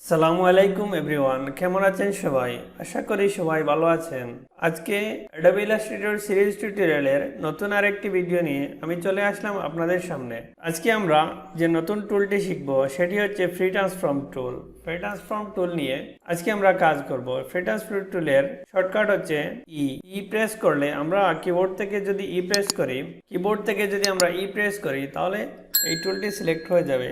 সালামু আলাইকুম এভরিওয়ান, কেমন আছেন সবাই? আশা করি সবাই ভালো আছেন। আজকে Adobe Illustrator সিরিজ টিউটোরিয়ালের নতুন আরেকটি ভিডিও নিয়ে আমি চলে আসলাম আপনাদের সামনে। আজকে আমরা যে নতুন টুলটি শিখব সেটি হচ্ছে ফ্রি ট্রান্সফর্ম টুল। ফ্রি ট্রান্সফর্ম টুল নিয়ে আজকে আমরা কাজ করব। ফ্রি ট্রান্সফর্ম টুলের শর্টকাট হচ্ছে ই প্রেস করলে, আমরা কিবোর্ড থেকে যদি প্রেস করি তাহলে এই টুলটি সিলেক্ট হয়ে যাবে।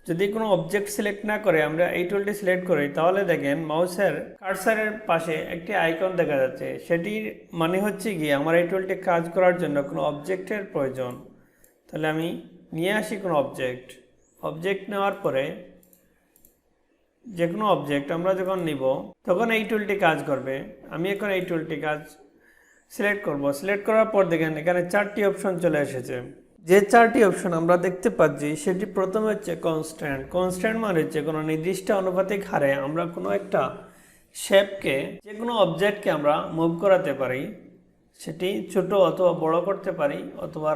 যদি কোনো অবজেক্ট সিলেক্ট না করে আমরা এই টুলটি সিলেক্ট করি তাহলে দেখেন মাউসের কার্সারের পাশে একটি আইকন দেখা যাচ্ছে। সেটির মানে হচ্ছে গিয়ে আমার এই টুলটি কাজ করার জন্য কোনো অবজেক্টের প্রয়োজন। তাহলে আমি নিয়ে আসি কোনো অবজেক্ট নেওয়ার পরে যে কোনো অবজেক্ট আমরা যখন নিব তখন এই টুলটি কাজ করবে। আমি এখন এই টুলটি সিলেক্ট করব। সিলেক্ট করার পর দেখেন এখানে 4টি অপশন চলে এসেছে। যে 4টি অপশন আমরা দেখতে পাচ্ছি সেটি প্রথমে হচ্ছে কনস্ট্যান্ট মানে হচ্ছে কোনো নির্দিষ্ট আনুপাতিক হারে আমরা কোনো একটা শেপকে, যে কোনো অবজেক্টকে আমরা মুভ করাতে পারি। সেটি ছোট অথবা বড় করতে পারি, অথবা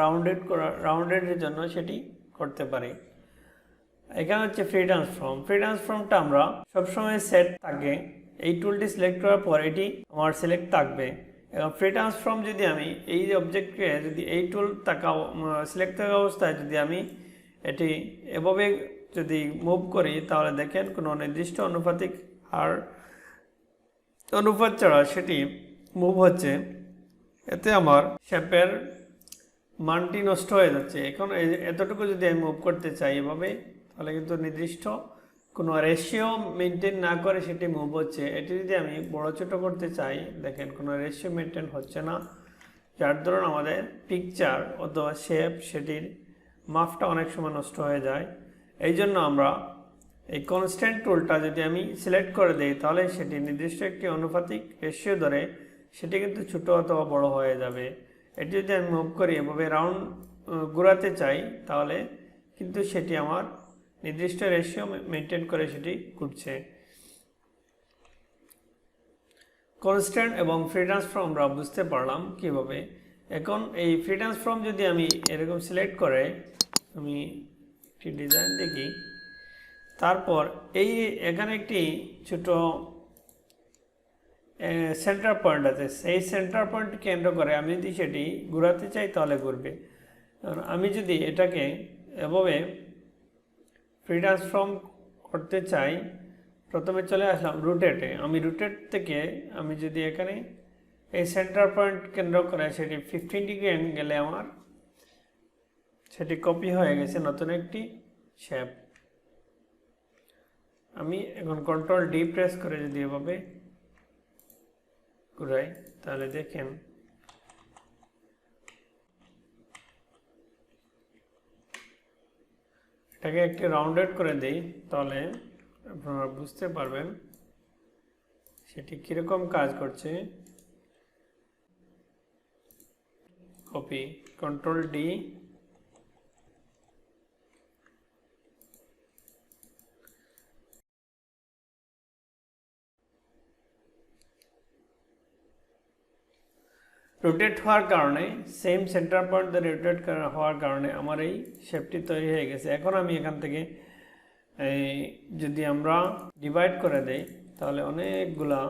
রাউন্ডেডের জন্য সেটি করতে পারি। এখানে হচ্ছে ফ্রি ট্রান্সফর্মটা আমরা সবসময় সেট থাকে। এই টুলটি সিলেক্ট করার পর এটি আমার সিলেক্ট থাকবে। এবং ফ্রি ট্রান্সফর্ম যদি আমি এই অবজেক্টকে যদি এই টুল সিলেক্ট থাকা অবস্থায় যদি আমি এটি এভাবে যদি মুভ করি তাহলে দেখেন কোনো নির্দিষ্ট অনুপাত ছাড়া সেটি মুভ হচ্ছে। এতে আমার শেপের মানটি নষ্ট হয়ে যাচ্ছে। এখন এতটুকু যদি আমি মুভ করতে চাই এভাবে তাহলে কিন্তু নির্দিষ্ট কোনো রেশিও মেনটেন না করে সেটি মুভ হচ্ছে। এটি যদি আমি বড় ছোট করতে চাই দেখেন কোনো রেশিও মেনটেন হচ্ছে না, যার ধরুন আমাদের পিকচার অথবা শেপ সেটির মাপটা অনেক সময় নষ্ট হয়ে যায়। এই জন্য আমরা এই কনস্ট্যান্ট টুলটা যদি আমি সিলেক্ট করে দিই তাহলে সেটি নির্দিষ্ট একটি আনুপাতিক রেশিও ধরে সেটি কিন্তু ছোট অথবা বড় হয়ে যাবে। এটি যদি আমি মুভ করি এভাবে রাউন্ড ঘোরাতে চাই তাহলে কিন্তু সেটি আমার নির্দিষ্ট রেশিও মেনটেন করে সেটি ঘুরছে। কনস্ট্যান্ট এবং ফ্রি ট্রান্সফর্ম আমরা বুঝতে পারলাম কিভাবে। এখন এই ফ্রি ট্রান্সফর্ম যদি আমি এরকম সিলেক্ট করে আমি একটি ডিজাইন দেখি, তারপর এখানে একটি ছোট সেন্টার পয়েন্ট আছে। সেই সেন্টার পয়েন্ট কেন্দ্র করে আমি যদি সেটি ঘোরাতে চাই তাহলে ঘুরবে। আমি যদি এটাকে এভাবে ফ্রি ট্রান্সফর্ম করতে চাই প্রথমে চলে আসলাম রোটেটে। আমি রোটেট থেকে আমি যদি এখানে এই সেন্টার পয়েন্ট কেন্দ্র করে সেটি 15 ডিগ্রি গেলে আমার সেটি কপি হয়ে গেছে নতুন একটি শেপ। আমি এখন কন্ট্রোল ডি প্রেস করে যদি এভাবে ঘুরাই তাহলে দেখেন এটাকে একটি রাউন্ডেড করে দেই তাহলে আপনারা বুঝতে পারবেন সেটি কীরকম কাজ করছে। কপি, কন্ট্রোল ডি, রোটেট হওয়ার কারণে সেম সেন্টার পয়েন্ট ধরে রোটেট হওয়ার কারণে আমার এই শেপটি তৈরি হয়ে গেছে। এখন আমি এখান থেকে যদি আমরা ডিভাইড করে দেই তাহলে অনেকগুলা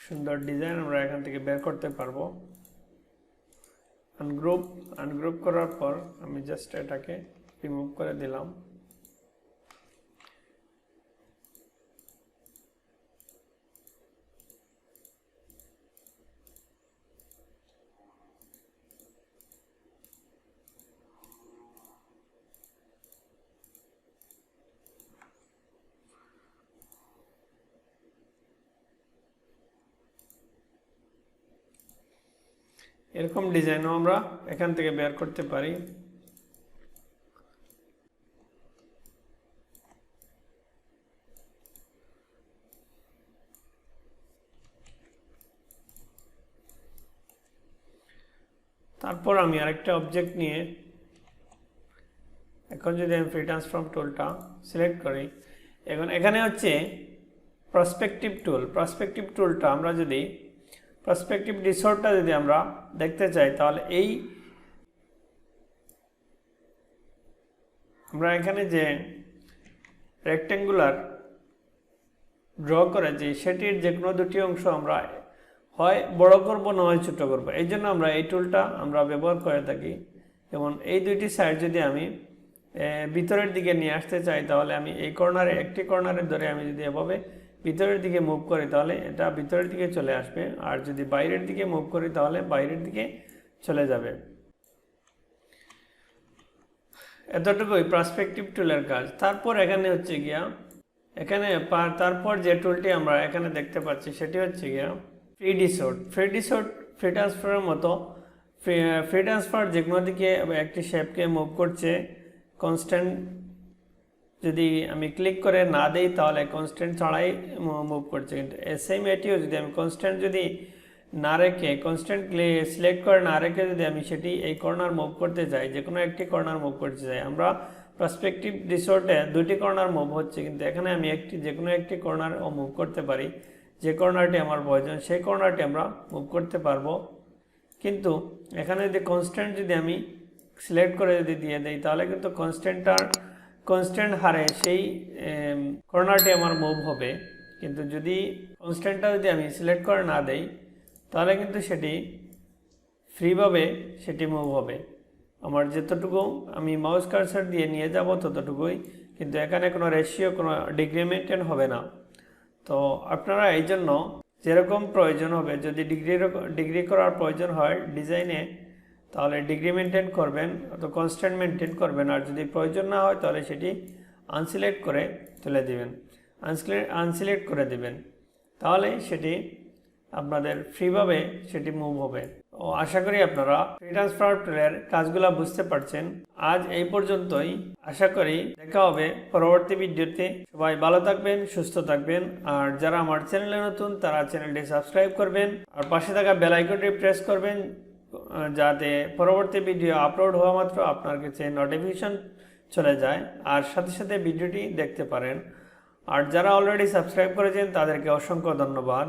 সুন্দর ডিজাইন আমরা এখান থেকে বের করতে পারবো। আনগ্রুপ করার পর আমি জাস্ট এটাকে রিমুভ করে দিলাম। এরকম ডিজাইনও আমরা এখান থেকে বের করতে পারি। তারপর আমি আরেকটা অবজেক্ট নিয়ে এখন যদি আমি ফ্রি ট্রান্সফর্ম টুলটা সিলেক্ট করি, এখন এখানে হচ্ছে পার্সপেক্টিভ টুলটা আমরা যদি পার্সপেক্টিভ ডিসঅর্ডটা যদি আমরা দেখতে চাই তাহলে আমরা এখানে যে রেক্টেঙ্গুলার ড্র করেছি সেটির যে কোনো দুটি অংশ আমরা হয় বড় করব না হয় ছোট করব। এই জন্য আমরা এই টুলটা আমরা ব্যবহার করে থাকি। যেমন এই দুইটি সাইড যদি আমি ভিতরের দিকে নিয়ে আসতে চাই, তাহলে আমি এই কর্নারে একটি কর্নারে ধরে আমি যদি এভাবে ভিতরের দিকে মুভ করি তাহলে এটা ভিতরের দিকে চলে আসবে, আর যদি বাইরের দিকে মুভ করি তাহলে বাইরের দিকে চলে যাবে। এতটুকুই পার্সপেক্টিভ টুলের কাজ। তারপর এখানে হচ্ছে গিয়া তারপর যে টুলটি আমরা এখানে দেখতে পাচ্ছি সেটি হচ্ছে গিয়া ফ্রি ডিসর্ট। ফ্রি ট্রান্সফারের মতো ফ্রি ট্রান্সফার যে কোনো দিকে একটি শেপকে মুভ করছে। কনস্ট্যান্ট যদি আমি ক্লিক করে না দেই তাহলে কনস্ট্যান্ট ছাড়াই মুভ করছে, কিন্তু সেম এটিও যদি আমি কনস্ট্যান্ট যদি না রেখে কনস্ট্যান্ট সিলেক্ট করে না রেখে যদি আমি সেটি এই কর্নার মুভ করতে চাই, যে কোনো একটি কর্নার মুভ করতে চাই, আমরা পার্সপেক্টিভ ডিসর্টে দুটি কর্নার মুভ হচ্ছে, কিন্তু এখানে আমি যে কোনো একটি কর্নার মুভ করতে পারি। যে কর্নারটি আমার প্রয়োজন সেই কর্নারটি আমরা মুভ করতে পারবো। কিন্তু এখানে যদি কনস্ট্যান্ট যদি আমি সিলেক্ট করে যদি দিয়ে দেই তাহলে কিন্তু কনস্ট্যান্ট হারে সেই কর্নারটি আমার মুভ হবে। কিন্তু যদি কনস্ট্যান্টটা যদি আমি সিলেক্ট করে না দেই তাহলে কিন্তু সেটি ফ্রিভাবে সেটি মুভ হবে। আমার যতটুকু আমি মাউস কার্সার দিয়ে নিয়ে যাব ততটুকুই, কিন্তু এখানে কোনো রেশিও কোনো ডিগ্রি মেনটেন হবে না। তো আপনারা এই জন্য যেরকম প্রয়োজন হবে, যদি ডিগ্রি করার প্রয়োজন হয় ডিজাইনে তাহলে ডিগ্রি মেনটেন করবেন, তো কনস্ট্যান্ট মেনটেন করবেন, আর যদি প্রয়োজন না হয় তাহলে সেটি আনসিলেক্ট করে তুলে দিবেন, আনসিলেক্ট করে দিবেন, তাহলে সেটি আপনাদের ফ্রিভাবে সেটি মুভ হবে। ও আশা করি আপনারা ফ্রি ট্রান্সফার টুলের কাজগুলো বুঝতে পারছেন। আজ এই পর্যন্তই, আশা করি দেখা হবে পরবর্তী ভিডিওতে। সবাই ভালো থাকবেন, সুস্থ থাকবেন, আর যারা আমার চ্যানেলে নতুন তারা চ্যানেলটি সাবস্ক্রাইব করবেন আর পাশে থাকা বেল আইকনটি প্রেস করবেন, যাতে পরবর্তী ভিডিও আপলোড হওয়া মাত্র আপনার কাছে নোটিফিকেশন চলে যায় আর সাথে সাথে ভিডিওটি দেখতে পারেন। আর যারা অলরেডি সাবস্ক্রাইব করেছেন তাদেরকে অসংখ্য ধন্যবাদ।